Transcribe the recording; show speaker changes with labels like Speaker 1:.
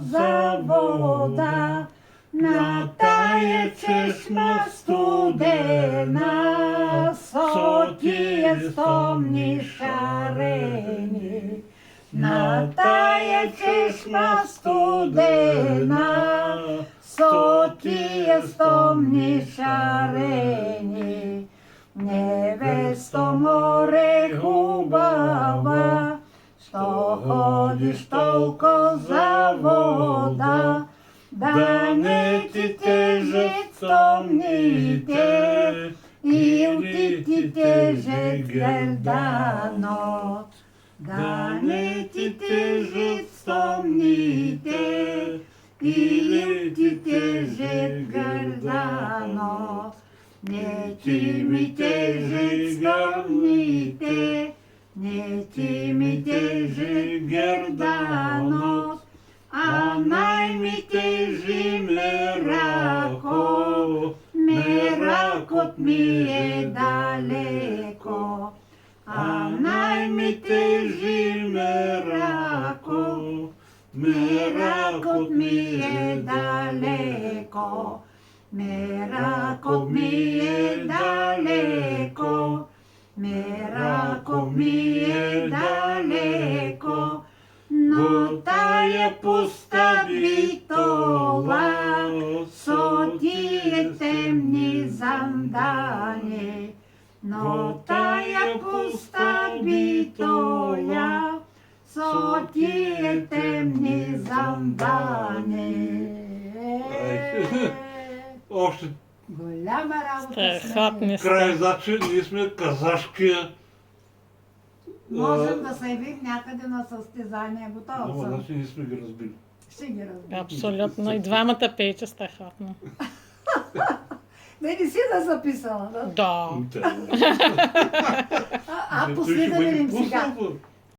Speaker 1: за вода, на тая чешма студена, со тия стомни шарени. На тая чешма студена, со тия стомни шарени. Невесто море хубава, що ходиш толкова за вода, да не ти тежат стомните, или ти тежат герданот. Да не ти тежат стомните, или ти тежат герданот. Не ти ми тежат стомните, не ти ми тежи герданот, а най-ми тежи мерако, меракот ми е далеко. А най-ми тежи мерако, меракот ми е далеко. Меракот ми е далеко, меракот ми е далеко, но тая пуста битола со тия темни зандани, но тая пуста битола со тия темни зандани.
Speaker 2: Още
Speaker 1: Голяма работа
Speaker 3: Страхотни
Speaker 2: край,
Speaker 3: сте.
Speaker 2: значи ние сме казашкия.
Speaker 1: Можем да се явим някъде на състезание. Готова
Speaker 2: Ама,
Speaker 1: съм.
Speaker 2: значи ние сме ги разбили.
Speaker 1: Ще ги разбера.
Speaker 3: Абсолютно. И двамата пеете страхотно.
Speaker 1: Не си да записала, да?
Speaker 3: Да.
Speaker 2: Той
Speaker 1: А
Speaker 2: ще
Speaker 1: пусни да
Speaker 2: бъде
Speaker 1: видим сега.
Speaker 2: пуснато.